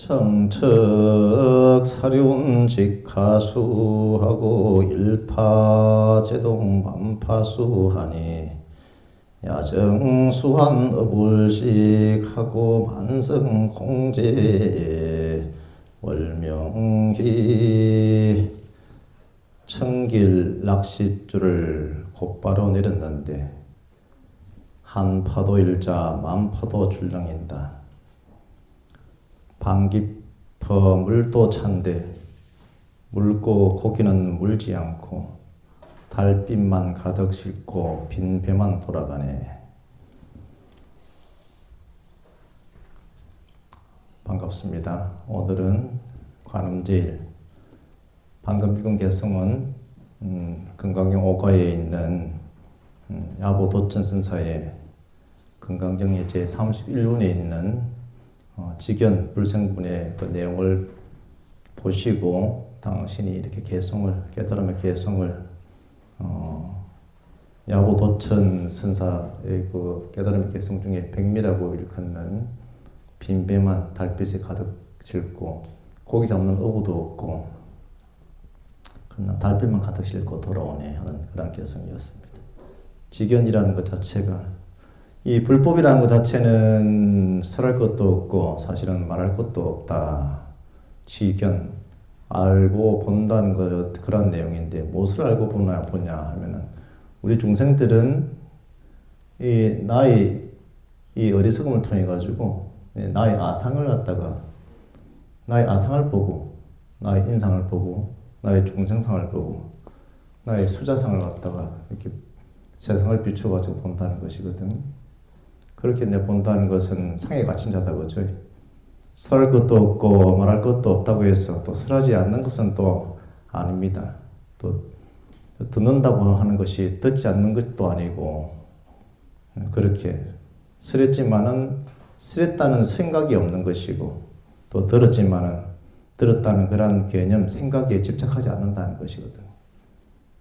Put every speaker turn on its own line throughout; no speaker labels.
청척 사륜 직하수하고 일파제동 만파수하니 야정수한 어불식하고 만성공제 월명기 청길 낚싯줄을 곧바로 내렸는데 한 파도 일자 만 파도 출렁인다. 방 깊어 물도 찬데 물고 고기는 물지 않고 달빛만 가득 싣고 빈 배만 돌아가네. 반갑습니다. 오늘은 관음제일 방금 읽은 개성은 금강경 5가에 있는 야보 도천 선사의 금강경의 제31문에 있는 직연 불생분의 그 내용을 보시고 당신이 이렇게 깨달음의 개성을 야보 도천 선사의 그 깨달음의 개성 중에 백미라고 일컫는 빈배만 달빛에 가득 싣고 고기 잡는 어부도 없고 그냥 달빛만 가득 싣고 돌아오네 하는 그런 개성이었습니다. 직연이라는 것 자체가 이 불법이라는 것 자체는 설할 것도 없고 사실은 말할 것도 없다. 직연, 알고 본다는 것 그런 내용인데 무엇을 알고 보냐 하면은 우리 중생들은 이 나의 이 어리석음을 통해 가지고 나의 아상을 갖다가 나의 아상을 보고 나의 인상을 보고 나의 중생상을 보고 나의 수자상을 갖다가 이렇게 세상을 비춰 가지고 본다는 것이거든. 그렇게 본다는 것은 상에 갇힌 자다 그죠. 설할 것도 없고 말할 것도 없다고 해서 또 설하지 않는 것은 또 아닙니다. 또 듣는다고 하는 것이 듣지 않는 것도 아니고 그렇게 설했지만은 설했다는 생각이 없는 것이고 또 들었지만은 들었다는 그런 개념 생각에 집착하지 않는다는 것이거든.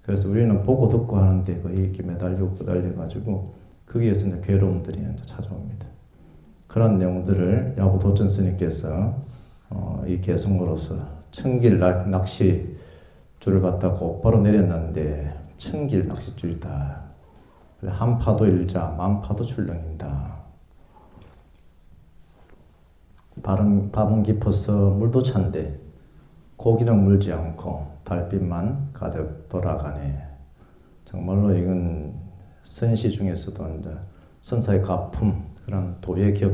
그래서 우리는 보고 듣고 하는데 거의 이렇게 매달리고 매달려가지고 거기에서 이제 괴로움들이 이제 찾아옵니다. 그런 내용들을 야보 도천 스님께서 이 개성으로서 청길 낚시 줄을 갖다 곧바로 내렸는데 청길 낚싯줄이다. 한 파도 일자 만 파도 출렁인다. 밥은 깊어서 물도 찬데 고기는 물지 않고 달빛만 가득 돌아가네. 정말로 이건 선시 중에서도 이제 선사의 가품, 그런 도의 격,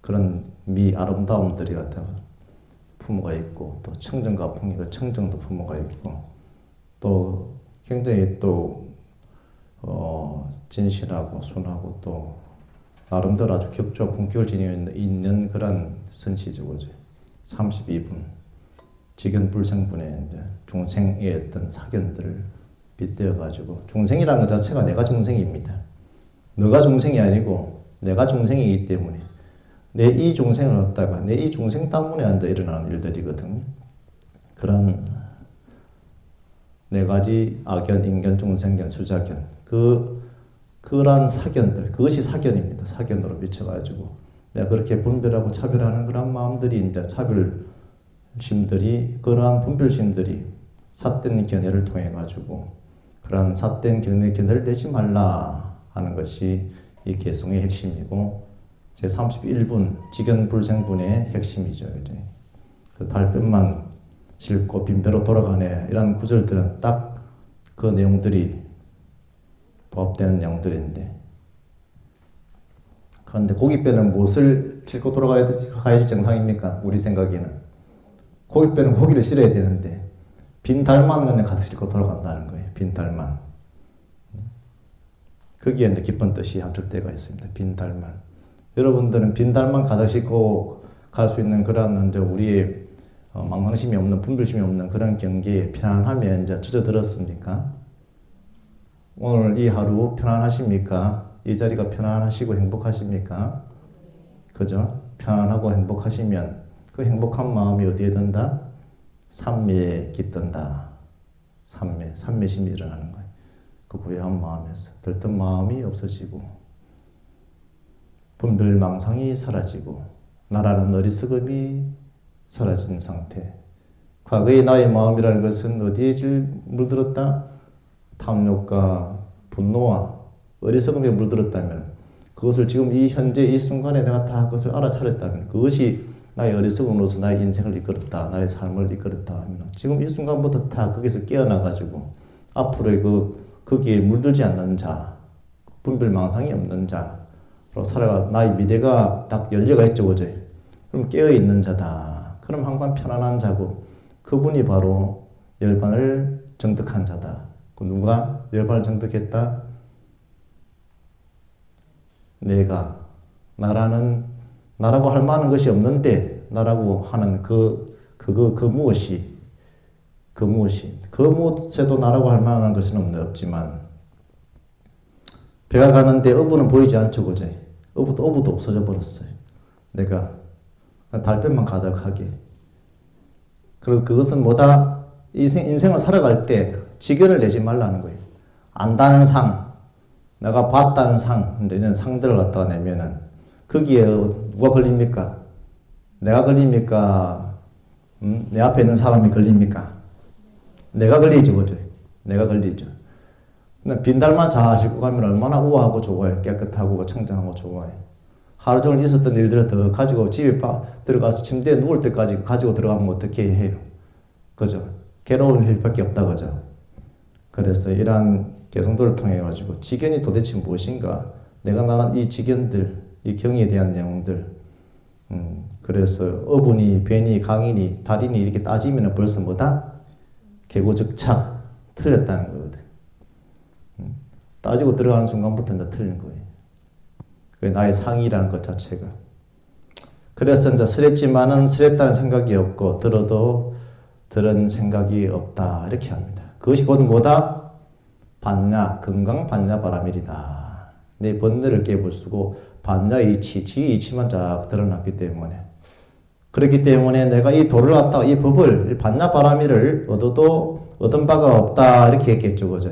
그런 아름다움들이 갖다 품어가 있고, 또 청정 가품이 그 청정도 품어가 있고, 또 굉장히 또 진실하고 순하고 또 나름대로 아주 격조 품격을 지니고 있는 그런 선시죠, 그죠? 32분 직연 불생분의 이제 중생의 어떤 사견들을 빗대어가지고 중생이라는 것 자체가 내가 중생입니다. 너가 중생이 아니고 내가 중생이기 때문에 내 이 중생을 얻다가 내 이 중생 때문에 앉아 일어나는 일들이거든. 그런 네 가지 악견, 인견, 중생견, 수자견 그런 사견들 그것이 사견입니다. 사견으로 비춰가지고 내가 그렇게 분별하고 차별하는 그런 마음들이 이제 차별심들이 그러한 분별심들이 삿된 견해를 통해 가지고 그런 삿된 견해를 내지 말라 하는 것이 이 개성의 핵심이고 제31분 직연불생분의 핵심이죠. 그 달빛만 싣고 빈배로 돌아가네 이런 구절들은 딱 그 내용들이 부합되는 내용들인데 그런데 고깃배는 무엇을 싣고 가야지 정상입니까? 우리 생각에는 고깃배는 고기를 실어야 되는데 빈 달만 그냥 가득 싣고 돌아간다는 거예요. 빈 달만. 거기에 이제 깊은 뜻이 함축되어 있습니다. 빈 달만. 여러분들은 빈 달만 가득 싣고 갈 수 있는 그런 이제 우리의 망상심이 없는 분별심이 없는 그런 경계에 편안함에 이제 젖어들었습니까? 오늘 이 하루 편안하십니까? 이 자리가 편안하시고 행복하십니까? 그죠? 편안하고 행복하시면 그 행복한 마음이 어디에 든다? 삼매에 깃든다. 삼매심이 일어나는 거예요. 그 고요한 마음에서 들뜬 마음이 없어지고 분별망상이 사라지고 나라는 어리석음이 사라진 상태. 과거의 나의 마음이라는 것은 어디에 물들었다? 탐욕과 분노와 어리석음에 물들었다면, 그것을 지금 이 현재 이 순간에 내가 다 그것을 알아차렸다면, 그것이 나의 어리석음으로서 나의 인생을 이끌었다, 나의 삶을 이끌었다 하면, 지금 이 순간부터 다 거기서 깨어나가지고 앞으로의 거기에 물들지 않는 자, 분별망상이 없는 자로 살아가 나의 미래가 딱 열려가 있죠, 그죠? 그럼 깨어있는 자다. 그럼 항상 편안한 자고, 그분이 바로 열반을 정득한 자다. 누가 열반을 정득했다? 내가, 나라고 할 만한 것이 없는데, 나라고 하는 그 무엇이, 그 무엇에도 나라고 할 만한 것은 없지만, 배가 가는데 어부는 보이지 않죠, 그죠? 어부도 없어져 버렸어요. 내가 달볕만 가득하게. 그리고 그것은 뭐다? 인생을 살아갈 때 직연을 내지 말라는 거예요. 안다는 상, 내가 봤다는 상, 이런 상들을 갖다가 내면은 거기에 누가 걸립니까? 내가 걸립니까? 내 앞에 있는 사람이 걸립니까? 내가 걸리죠, 그죠? 내가 걸리죠. 빈달만 잘 싣고 가면 얼마나 우아하고 좋아요. 깨끗하고 청정하고 좋아요. 하루 종일 있었던 일들을 더 가지고 집에 들어가서 침대에 누울 때까지 가지고 들어가면 어떻게 해요? 그죠? 괴로운 일밖에 없다, 그죠? 그래서 이러한 개성도를 통해 가지고 직연이 도대체 무엇인가? 내가 말한 이 직연들, 이 경에 대한 내용들, 그래서 어분이, 변이, 강인이, 달인이 이렇게 따지면 벌써 뭐다? 개고적착, 틀렸다는 거거든. 따지고 들어가는 순간부터 이제 틀린 거예요. 그게 나의 상이라는 것 자체가. 그래서 이제 설했지만은 설했다는 생각이 없고, 들어도 들은 생각이 없다. 이렇게 합니다. 그것이 곧 뭐다? 반야, 건강 반야 바라밀이다. 내 번뇌를 깨부수고, 반야의 이치, 지의 이치만 쫙 드러났기 때문에. 그렇기 때문에 내가 이 도를 갖다가 이 법을, 반야 바라밀을 얻어도 얻은 바가 없다. 이렇게 했겠죠. 그죠?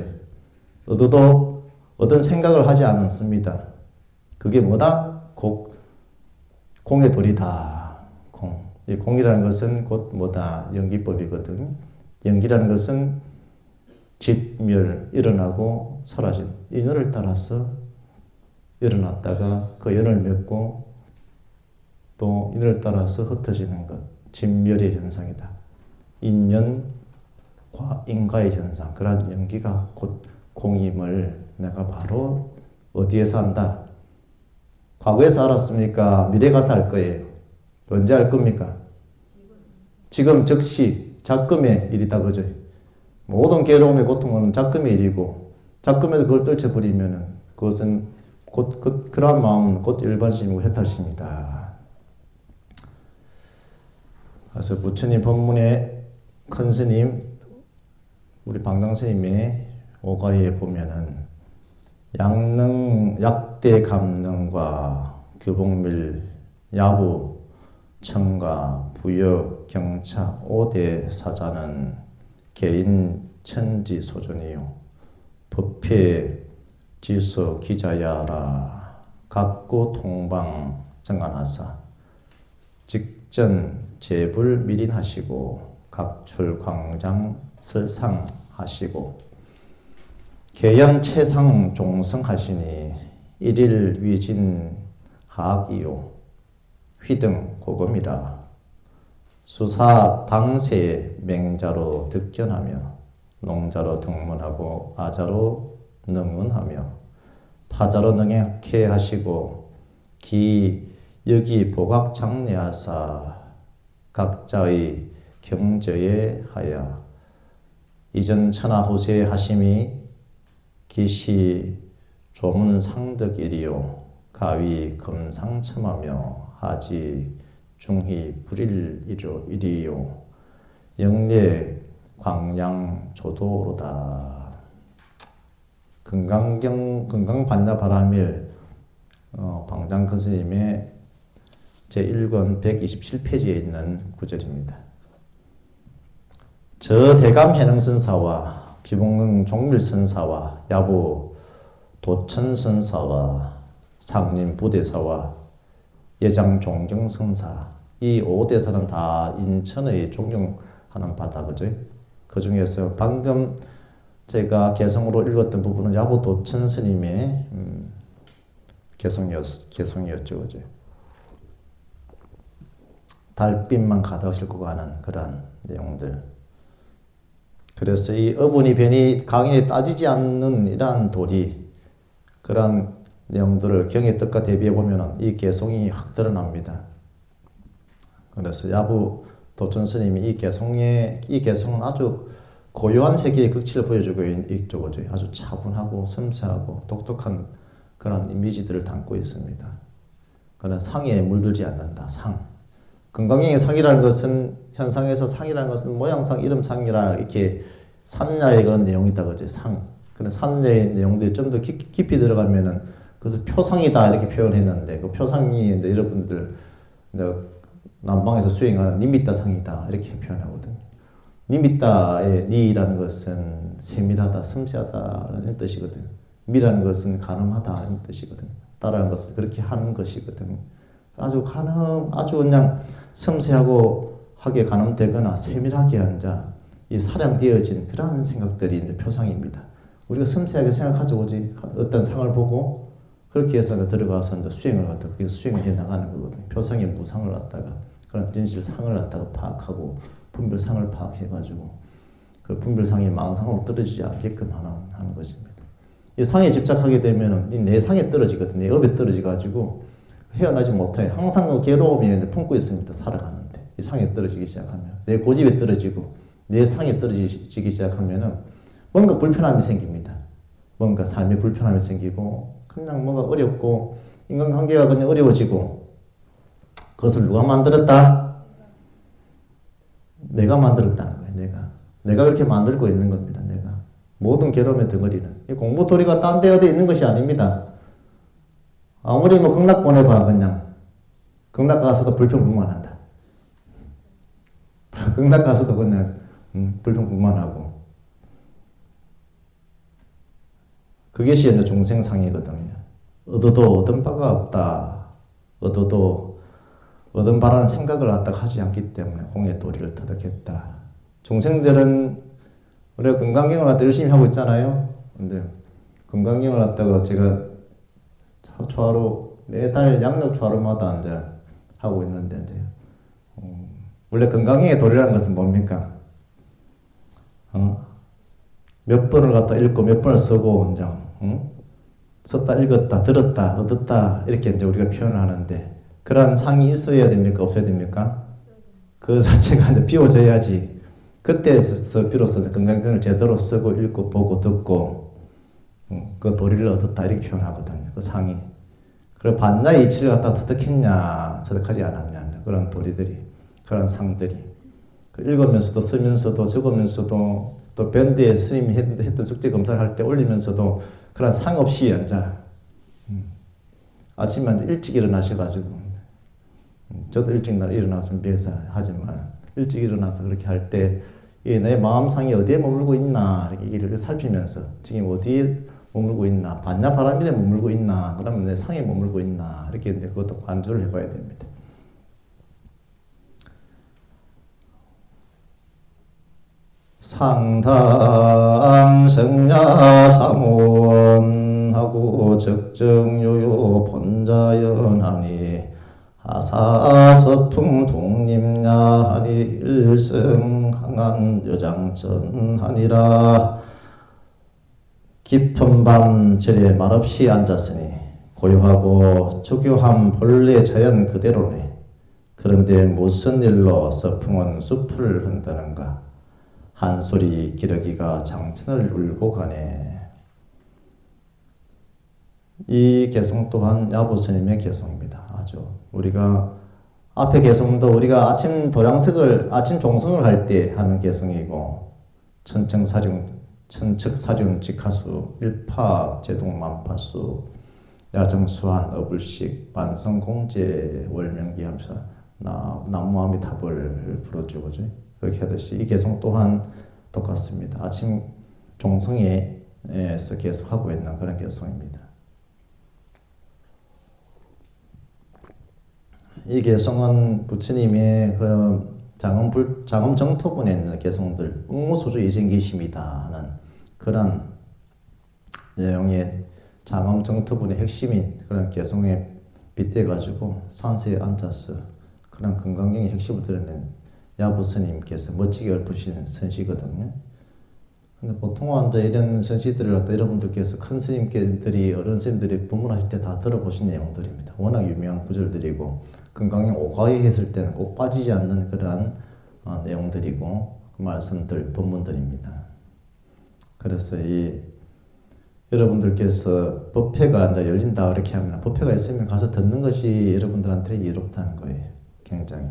얻어도 얻은 생각을 하지 않았습니다. 그게 뭐다? 공의 도리다. 이 공이라는 것은 곧 뭐다? 연기법이거든. 연기라는 것은 짓멸, 일어나고 사라진 인연을 따라서 일어났다가 그 연을 맺고 또 인연을 따라서 흩어지는 것. 짓멸의 현상이다. 인과의 현상. 그러한 연기가 곧 공임을 내가 바로 어디에서 한다? 과거에서 알았습니까? 미래 가서 알 거예요. 언제 알 겁니까? 지금 즉시 작금의 일이다, 그죠? 모든 괴로움의 고통은 작금의 일이고, 작금에서 그걸 떨쳐버리면은 그것은 그러한 마음은 곧 일반심이고 해탈심이다. 그래서 부처님 법문에 큰 스님, 우리 방당스님의 오가에 보면은 약대 감능과 규복밀, 야부, 청가, 부여, 경차, 5대 사자는 개인 천지 소존이요. 법회, 지소, 기자야라, 각구 통방 정관하사, 직전 제불 밀인하시고, 각출 광장 설상하시고, 계연 최상 종성하시니 일일 위진 하악이요 휘등 고금이라 수사 당세 맹자로 득견하며 농자로 등문하고 아자로 능문하며 파자로 능행케 하시고 기 여기 보각 장례하사 각자의 경저에 하여 이전 천하후세 하심이 기시 조문상덕일이요 가위 금상첨하며 하지 중희 불일이요 영례 광양조도로다. 건강반야바라밀 방장 큰스님의 제1권 127페이지에 있는 구절입니다. 저 대감 해능선사와 기봉릉 종밀선사와 야부 도천선사와 상림 부대사와 예장 종경선사 이 5대사는 다 인천의 존경하는 바다, 그죠? 그 중에서 방금 제가 개성으로 읽었던 부분은 야보도천 스님의 개성이었죠, 그죠? 달빛만 가득 싣고 가는 그런 내용들. 그래서 이 어분이 변이 강에 따지지 않는 이러한 도리, 그런 내용들을 경의 뜻과 대비해 보면은 이 개성이 확 드러납니다. 그래서 야부 도천 스님이 이 개성은 아주 고요한 세계의 극치를 보여주고 있죠, 그죠? 아주 차분하고 섬세하고 독특한 그런 이미지들을 담고 있습니다. 그런 상에 물들지 않는다. 상. 건강형의 상이라는 것은 현상에서 상이라는 것은 모양상, 이름상이라 이렇게 삼야의 그런 내용이다, 그죠? 상. 그런 삼야의 내용들이 좀 더 깊이 들어가면은 그것을 표상이다 이렇게 이표현했는데 그 표상이 이제 여러분들 이제 남방에서 수행하는 니미따 상이다 이렇게 표현하거든요. 니미따의 니라는 것은 세밀하다, 섬세하다는 뜻이거든요. 미라는 것은 가늠하다 이런 뜻이거든요. 따라는 것은 그렇게 하는 것이거든요. 아주 그냥 섬세하고 하게 가늠되거나 세밀하게 한 자, 이 사량되어진 그런 생각들이 이제 표상입니다. 우리가 섬세하게 생각하죠, 그지? 어떤 상을 보고 그렇게 해서 이제 들어가서 이제 수행을 갖다가 그게 수행을 해 나가는 거거든요. 표상의 무상을 갖다가 그런 진실상을 갖다가 파악하고 분별상을 파악해가지고 그 분별상이 망상으로 떨어지지 않게끔 하는 것입니다. 이 상에 집착하게 되면은 내 상에 떨어지거든요. 내 업에 떨어지가지고 헤어나지 못해. 항상 그 괴로움이 품고 있습니다. 살아가는데. 이 상에 떨어지기 시작하면. 내 고집에 떨어지고, 내 상에 떨어지기 시작하면은 뭔가 불편함이 생깁니다. 뭔가 삶에 불편함이 생기고, 그냥 뭔가 어렵고, 인간관계가 그냥 어려워지고, 그것을 누가 만들었다? 내가 만들었다는 거예요, 내가 그렇게 만들고 있는 겁니다, 내가. 모든 괴로움의 덩어리는. 이 공부도리가 딴 데 어디 있는 것이 아닙니다. 아무리 뭐 극락 보내봐, 그냥. 극락 가서도 불평불만한다. 극락 가서도 그냥, 불평불만하고. 그것이 이제 중생상이거든요. 얻어도 얻은 바가 없다. 얻어도 얻은 바라는 생각을 갖다가 하지 않기 때문에 공의 도리를 터득했다. 중생들은 우리가 건강경을 갖다 열심히 하고 있잖아요. 근데 건강경을 갖다가 제가 초하루 매달 양력 초하루마다 이제 하고 있는데 이제 원래 건강경의 도리라는 것은 뭡니까? 몇 번을 갖다 읽고 몇 번을 쓰고 이제 썼다 읽었다 들었다 얻었다 이렇게 이제 우리가 표현을 하는데 그런 상이 있어야 됩니까 없어야 됩니까? 그 자체가 이제 비워져야지 그때서 비로소 건강경을 제대로 쓰고 읽고 보고 듣고 그 도리를 얻었다 이렇게 표현하거든요. 그 상이. 그리고 반야의 이치를 갖다 터득했냐 터득하지 않았냐 그런 도리들이 그런 상들이 읽으면서도 쓰면서도 적으면서도 또 밴드에 스님이 했던 숙제 검사를 할 때 올리면서도 그런 상 없이 앉아 아침에 일찍 일어나셔가지고 저도 일찍 일어나 준비해서 하지만 일찍 일어나서 그렇게 할 때 내 마음상이 어디에 머물고 있나 이렇게 살피면서 지금 어디에 머물고 있나 반야 바람일에 머물고 있나 그러면 내 상에 머물고 있나 이렇게 이제 그것도 관주를 해봐야 됩니다. 상당 성야 사문하고 적정요요 본자연하니 아사서풍 독립야하니 일성항한 여장전하니라. 깊은 밤 절에 말없이 앉았으니 고요하고 조교한 본래 자연 그대로네. 그런데 무슨 일로 서풍은 숲을 흔드는가. 한 소리 기러기가 장천을 울고 가네. 이 개성 또한 야보스님의 개성입니다. 아주 우리가 앞에 개성도 우리가 아침 종성을 할 때 하는 개성이고 천척사륜 직하수 일파 제동만파수 야정수한 어불식 반성공제 월명기 하면서南無阿弥陀佛를 불어주고 그렇게 하듯이 이 개성 또한 똑같습니다. 아침 종성에서 계속하고 있는 그런 개성입니다. 이 개성은 부처님의 그 장엄 정토분에 있는 개성들, 응무소주 이생기심이다 하는 그런 내용의 장엄 정토분의 핵심인 그런 개성에 빗대가지고 산세에 앉아서 그런 건강경의 핵심을 드러낸 야부스님께서 멋지게 읊으시는 선시거든요. 근데 보통 이제 이런 선시들을 갖다 여러분들께서 큰 스님들이 어른 스님들이 법문하실 때 다 들어보신 내용들입니다. 워낙 유명한 구절들이고 건강경 오가에 했을 때는 꼭 빠지지 않는 그러한 내용들이고 그 말씀들 법문들입니다. 그래서 이 여러분들께서 법회가 이제 열린다 이렇게 하면 법회가 있으면 가서 듣는 것이 여러분들한테 이롭다는 거예요. 굉장히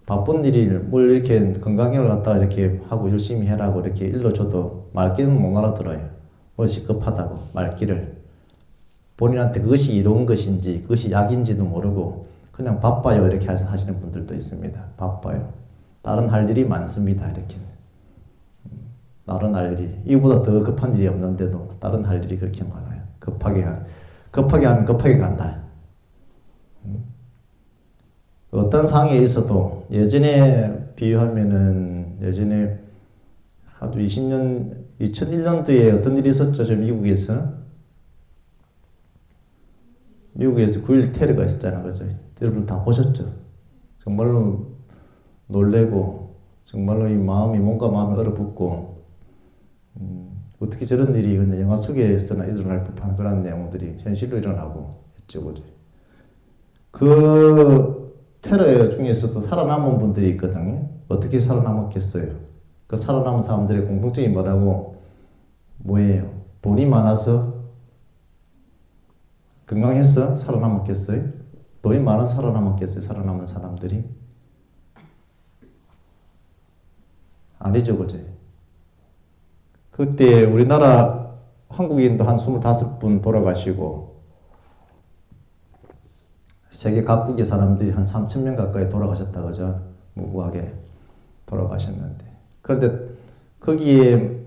바쁜 일을 뭘 이렇게 건강경을 갖다가 이렇게 하고 열심히 해라고 이렇게 일러줘도 말귀는 못 알아들어요. 무엇이 급하다고 말귀를 본인한테 그것이 이로운 것인지 그것이 약인지도 모르고 그냥 바빠요 이렇게 하시는 분들도 있습니다. 바빠요. 다른 할 일이 많습니다 이렇게. 다른 할 일이 이보다 더 급한 일이 없는데도 다른 할 일이 그렇게 많아요. 급하게 하면 급하게 간다. 어떤 상황에 있어도 예전에 비유하면은 예전에 하도 2001년도에 어떤 일이 있었죠? 저 미국에서 9.11 테러가 있었잖아요. 그죠? 여러분 다 보셨죠? 정말로 놀래고 정말로 이 마음이 얼어붙고 어떻게 저런 일이 영화 속에서나 일어날 법한 그런 내용들이 현실로 일어나고 했죠. 그죠? 그 테러 중에서도 살아남은 분들이 있거든요. 어떻게 살아남았겠어요? 그 살아남은 사람들의 공통점이 뭐예요? 돈이 많아서 건강해서 살아남았겠어요? 돈이 많아서 살아남았겠어요? 살아남은 사람들이? 아니죠, 그죠? 그때 우리나라 한국인도 한 25분 돌아가시고 세계 각국의 사람들이 한 3,000명 가까이 돌아가셨다 그죠? 무고하게 돌아가셨는데 그런데 거기에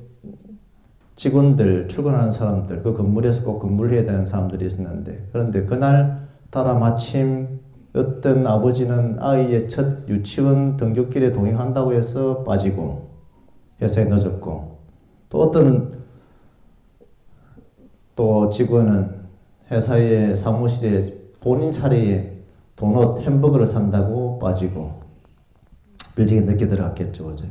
직원들, 출근하는 사람들, 그 건물에서 꼭 근무를 해야 되는 사람들이 있었는데 그런데 그날 따라 마침 어떤 아버지는 아이의 첫 유치원 등굣길에 동행한다고 해서 빠지고 회사에 늦었고 또 어떤 또 직원은 회사의 사무실에 본인 차례에 도넛, 햄버거를 산다고 빠지고 빌딩에 늦게 들어갔겠죠. 그죠?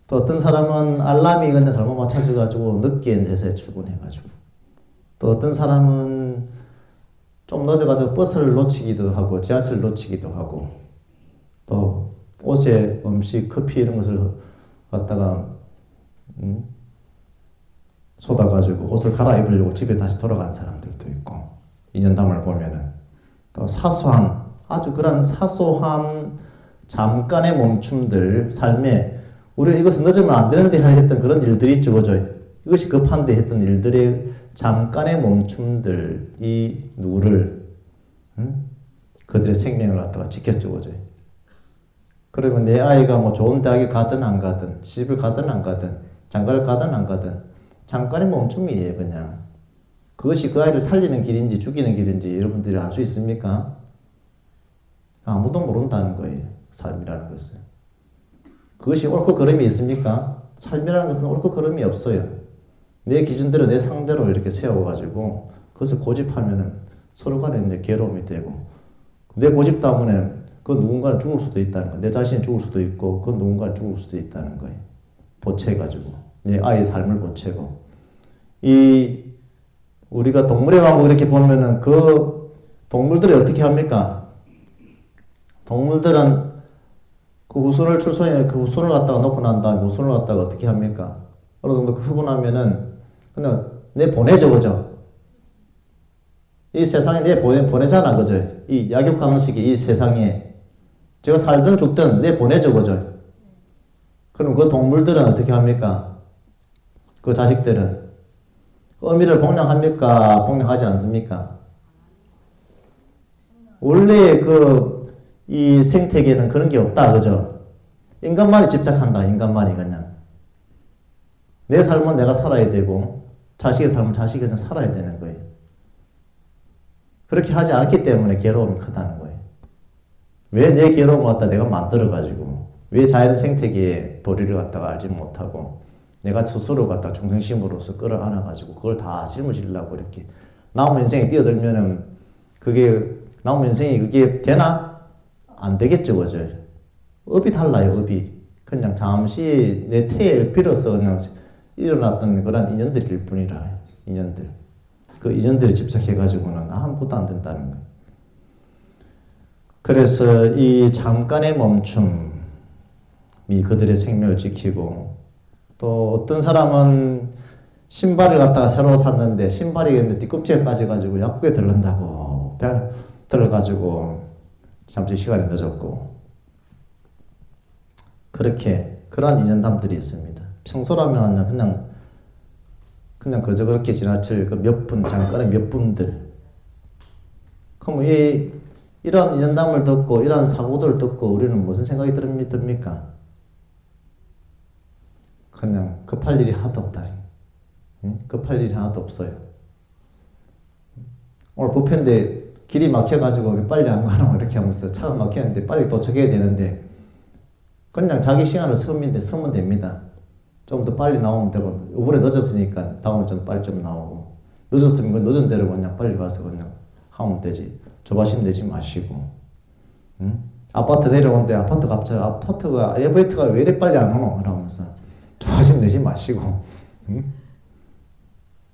또 어떤 사람은 알람이 근데 잘못 맞춰져가지고 늦게 회사에 출근해가지고 또 어떤 사람은 좀 늦어가지고 버스를 놓치기도 하고 지하철을 놓치기도 하고 또 옷에 음식, 커피 이런 것을 갖다가 쏟아가지고 옷을 갈아입으려고 집에 다시 돌아간 사람들도 있고 인연담을 보면은 또 사소한 아주 그런 사소한 잠깐의 멈춤들 삶에 우리가 이것은 늦으면 안 되는데 했던 그런 일들이 있죠. 그죠? 이것이 급한데 했던 일들의 잠깐의 멈춤들이 누구를 그들의 생명을 갖다가 지켰죠. 그죠? 그러면 내 아이가 뭐 좋은 대학에 가든 안 가든 시집을 가든 안 가든 장가를 가든 안 가든 잠깐의 멈춤이에요. 그냥 그것이 그 아이를 살리는 길인지 죽이는 길인지 여러분들이 알 수 있습니까? 아무도 모른다는 거예요. 삶이라는 것은. 그것이 옳고 그름이 있습니까? 삶이라는 것은 옳고 그름이 없어요. 내 기준대로 내 상대로 이렇게 세워가지고 그것을 고집하면은 서로 간에 이제 괴로움이 되고 내 고집 때문에 그 누군가는 죽을 수도 있다는 거예요. 내 자신이 죽을 수도 있고 그 누군가는 죽을 수도 있다는 거예요. 보채가지고 내 아이의 삶을 보채고 우리가 동물의 왕국 이렇게 보면은 그 동물들이 어떻게 합니까? 동물들은 그 후손을 출소해 그 후손을 갖다가 놓고 난 다음에 후손을 갖다가 어떻게 합니까? 어느 정도 크고 나면은 그냥 내 보내죠, 그죠? 이 세상에 내 보내잖아, 그죠? 이 약육강식이 이 세상에 제가 살든 죽든 내 보내죠, 그죠? 그럼 그 동물들은 어떻게 합니까? 그 자식들은 어미를 복양합니까? 복양하지 않습니까? 원래 이 생태계는 그런 게 없다, 그죠? 인간만이 집착한다, 인간만이 그냥. 내 삶은 내가 살아야 되고, 자식의 삶은 자식이 그냥 살아야 되는 거예요. 그렇게 하지 않기 때문에 괴로움이 크다는 거예요. 왜 내 괴로움을 갖다 내가 만들어가지고 왜 자연 생태계의 도리를 갖다가 알지 못하고 내가 스스로 갖다 중생심으로서 끌어안아가지고 그걸 다 짊어지려고 이렇게 남은 인생에 뛰어들면은 그게 남은 인생이 그게 되나? 안 되겠죠, 그죠? 업이 달라요, 업이. 그냥 잠시 내 태에 빌어서 그냥 일어났던 그런 인연들일 뿐이라, 인연들. 그 인연들에 집착해가지고는 아무것도 안 된다는 거예요. 그래서 이 잠깐의 멈춤이 그들의 생명을 지키고 또 어떤 사람은 신발을 갖다가 새로 샀는데 신발이 뒤꿈치에 빠져가지고 약국에 들른다고 들어가지고 잠시 시간이 늦었고 그렇게 그러한 인연담들이 있습니다. 평소라면 그냥 그저 그렇게 지나칠 그 몇 분 잠깐의 몇 분들 그럼 이런 인연담을 듣고 이런 사고들을 듣고 우리는 무슨 생각이 듭니까? 그냥 급할 일이 하나도 없다. 급할 일이 하나도 없어요. 오늘 뷔페인데 길이 막혀가지고 빨리 안 가나 이렇게 하면서 차가 막혔는데 빨리 도착해야 되는데 그냥 자기 시간을 쓰면 됩니다. 좀 더 빨리 나오면 되고 이번에 늦었으니까 다음에 좀 빨리 좀 나오고 늦었으면 그 늦은 대로 그냥 빨리 가서 그냥 하면 되지. 조바심 내지 마시고 아파트 내려오는데 아파트가 엘리베이터가 왜 이래 빨리 안 오노? 이러면서 조바심 내지 마시고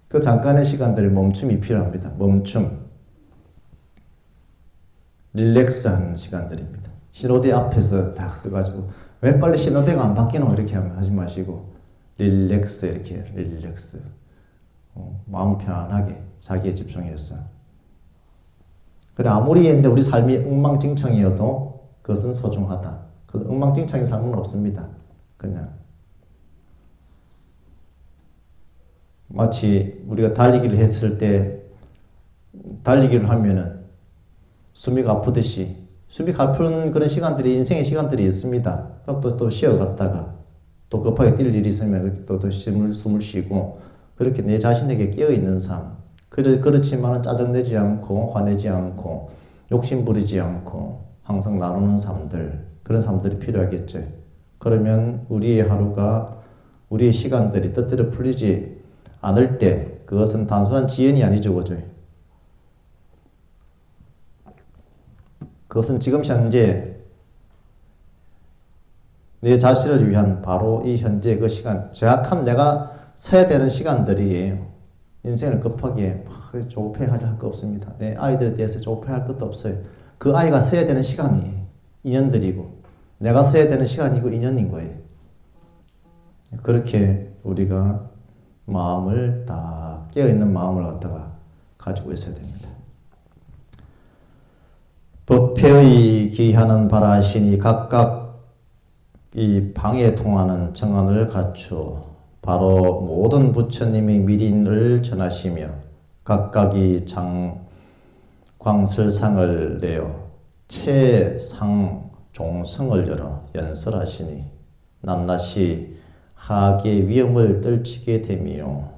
그 잠깐의 시간들 멈춤이 필요합니다. 멈춤 릴렉스하는 시간들입니다. 신호대 앞에서 딱 서가지고 왜 빨리 신호대가 안 바뀌노? 이렇게 하지 마시고 릴렉스 이렇게 릴렉스 마음 편안하게 자기에 집중해서 그래 아무리 했는데 우리 삶이 엉망진창이어도 그것은 소중하다. 그 엉망진창인 삶은 없습니다. 그냥 마치 우리가 달리기를 했을 때 달리기를 하면은 숨이 아프듯이 숨이 가쁜 그런 시간들이 인생의 시간들이 있습니다. 그럼 또 쉬어갔다가 또 급하게 뛸 일이 있으면 또 숨을 쉬고 그렇게 내 자신에게 깨어있는 삶 그렇지만 짜증내지 않고 화내지 않고 욕심 부리지 않고 항상 나누는 삶들 그런 삶들이 필요하겠죠. 그러면 우리의 하루가 우리의 시간들이 뜻대로 풀리지 않을 때 그것은 단순한 지연이 아니죠. 그죠? 그것은 지금 현재 내 자신을 위한 바로 이 현재 그 시간 정확한 내가 서야 되는 시간들이에요. 인생을 급하게 조급해하지 할 거 없습니다. 내 아이들에 대해서 조급해할 것도 없어요. 그 아이가 서야 되는 시간이 인연들이고 내가 서야 되는 시간이고 인연인 거예요. 그렇게 우리가 마음을 다 깨어있는 마음을 갖다가 가지고 있어야 됩니다. 법회의 기하는 바라시니 각각 이 방에 통하는 정언을 갖추어 바로 모든 부처님의 미린을 전하시며 각각이 광설상을 내어 최상 종성을 열어 연설하시니 낱낱이 하악의 위험을 떨치게 되며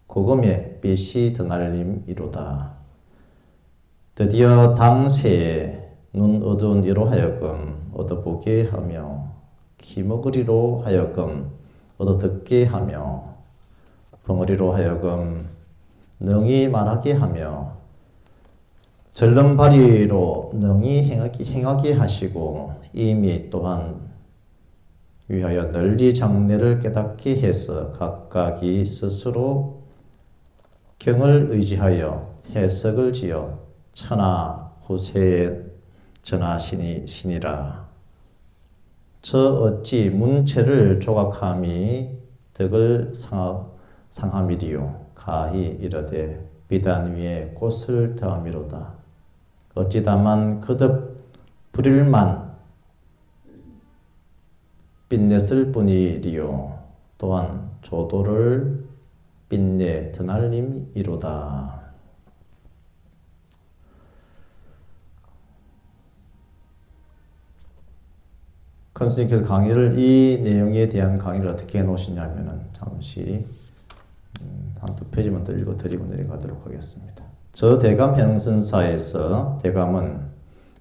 고금의 빛이 드날림이로다. 드디어 당세에 눈 어두운 이로 하여금 얻어보게 하며 기먹으리로 하여금 얻어듣게 하며 벙어리로 하여금 능히 말하게 하며 절름발이로 능히 행하게 하시고 이미 또한 위하여 널리 장래를 깨닫게 해서 각각이 스스로 경을 의지하여 해석을 지어 천하 후세에 전하시니라. 저 어찌 문체를 조각함이 덕을 상함이리요. 가히 이르되 비단 위에 꽃을 더함이로다. 어찌다만 거듭 불일만 빛냈을 뿐이리요. 또한 조도를 빛내 드날림이로다. 큰 스님께서 이 내용에 대한 강의를 어떻게 해놓으시냐면은 잠시 한두 페이지만 더 읽어드리고 내려가도록 하겠습니다. 저 대감 현승사에서 대감은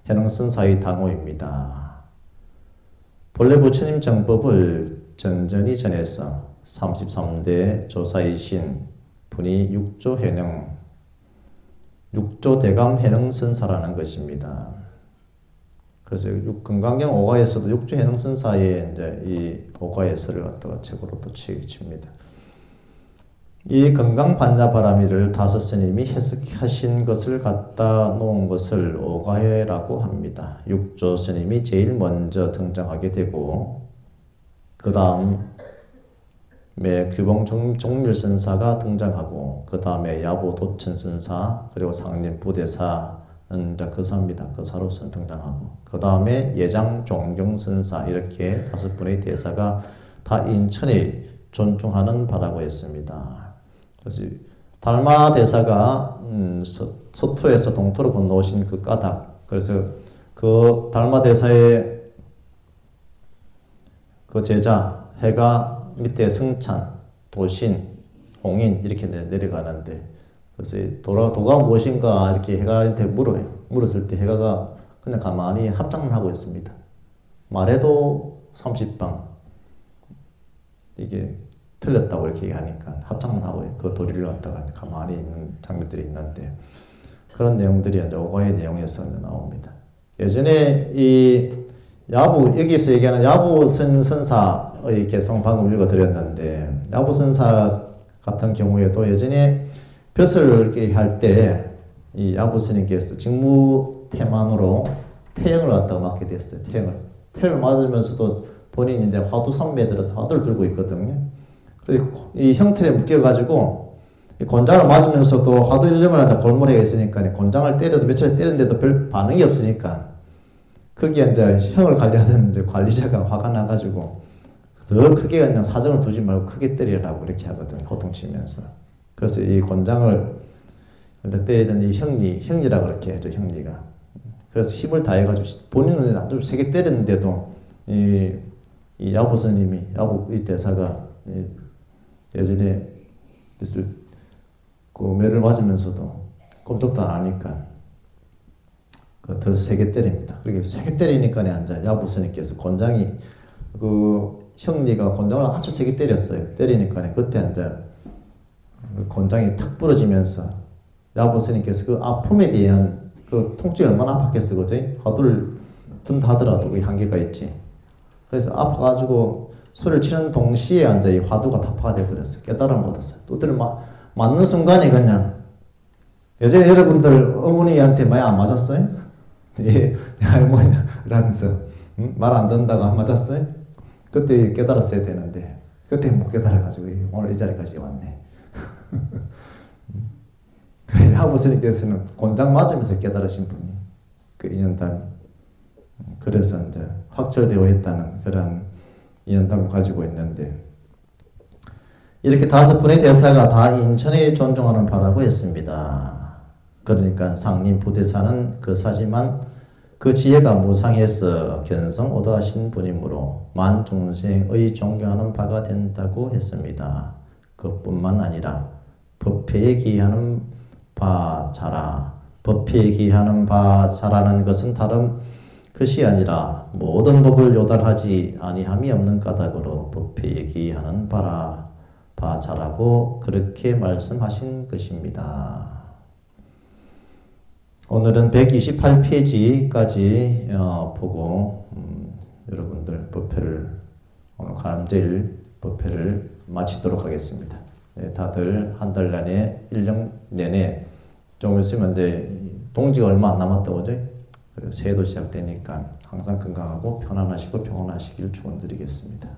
해능선사의 당호입니다. 본래 부처님 정법을 전전히 전해서 33대 조사이신 분이 육조 대감 해능선사라는 것입니다. 그래서 금강경 오가에서도 육조 해능선사의 이제 이 오가에서를 갖다가 책으로 또 칩니다. 이 건강반야바라미를 다섯 스님이 해석하신 것을 갖다 놓은 것을 오가해라고 합니다. 육조 스님이 제일 먼저 등장하게 되고 그 다음에 규봉 종밀선사가 등장하고 그 다음에 야보 도천선사 그리고 상림 부대사는 거사입니다. 거사로서 등장하고 그 다음에 예장 종경선사 이렇게 다섯 분의 대사가 다 인천에 존중하는 바라고 했습니다. 그래서 달마 대사가 서토에서 동토로 건너오신 그 까닭, 그래서 그 달마 대사의 그 제자 해가 밑에 승찬, 도신, 홍인 이렇게 내려가는데 그래서 도가 무엇인가 이렇게 해가한테 물었을 때 해가가 그냥 가만히 합장을 하고 있습니다. 말해도 30방 이게 틀렸다고 이렇게 얘기하니까 합장을 하고 그 도리를 갖다가 가만히 있는 장면들이 있는데 그런 내용들이 이제 오가의 내용에서 나옵니다. 예전에 이 야부 여기서 얘기하는 야부 선사의 개성 방금 읽어드렸는데 야부 선사 같은 경우에도 예전에 벼슬을 이렇게 할 때 이 야부 스님께서 직무 태만으로 태형을 갖다가 맞게 됐어요. 태형을 맞으면서도 본인이 이제 화두 삼매에 들어서 화두를 들고 있거든요. 이 형틀에 묶여가지고 권장을 맞으면서도 화두 1년을 하다 골머리가 있으니까 권장을 때려도 며칠 때렸는데도 별 반응이 없으니까 거기에 이제 형을 관리하던 이제 관리자가 화가 나가지고 더 크게 그냥 사정을 두지 말고 크게 때리라고 이렇게 하거든 고통치면서. 그래서 이 권장을 때리던 이 형리라고 그렇게 해죠 형리가. 그래서 힘을 다해가지고 본인은 아주 세게 때렸는데도 이 야부 스님이 야부 이 대사가 예전에 있을 그 매를 맞으면서도 꼼짝도 안 하니까 더 세게 때립니다. 그렇게 세게 때리니까 이제 야부 스님께서 권장이 그 형리가 권장을 아주 세게 때렸어요. 때리니까 그때 이제 권장이 탁 부러지면서 야부 스님께서 그 아픔에 대한 그 통증이 얼마나 아팠겠어, 그지? 화두를 든다 하더라도 그 한계가 있지. 그래서 아파가지고 소리를 치는 동시에 앉아 이 화두가 타파가 돼버렸어요. 깨달음을 얻었어요. 두드려 맞는 순간에 그냥 예전에 여러분들 어머니한테 많이 안 맞았어요? 예, 할머니 라면서 말 안 듣는다고 안 맞았어요? 그때 깨달았어야 되는데 그때 못 깨달아가지고 오늘 이 자리까지 왔네. 그래 야부 스님께서는 곤장 맞으면서 깨달으신 분이 그 인연담 그래서 이제 확철되어 있다는 그런 인연담을 가지고 있는데 이렇게 다섯 분의 대사가 다 인천에 존중하는 바라고 했습니다. 그러니까 상림 부대사는 그 사지만 그 지혜가 무상해서 견성 오도하신 분이므로 만중생의 존경하는 바가 된다고 했습니다. 그뿐만 아니라 법회에 기하는 바 자라. 법회에 기하는 바 자라는 것은 다른 것이 아니라 모든 법을 요달하지 아니함이 없는 까닭으로 법회에 기하는 바 자라고 그렇게 말씀하신 것입니다. 오늘은 128페이지까지 보고 여러분들 법회를 오늘 관음제일 법회를 마치도록 하겠습니다. 네, 다들 한 달 내내 1년 내내 좀 있으면 이제 동지가 얼마 안 남았다고 그죠? 새해도 시작되니까 항상 건강하고 편안하시고 평온하시길 축원드리겠습니다.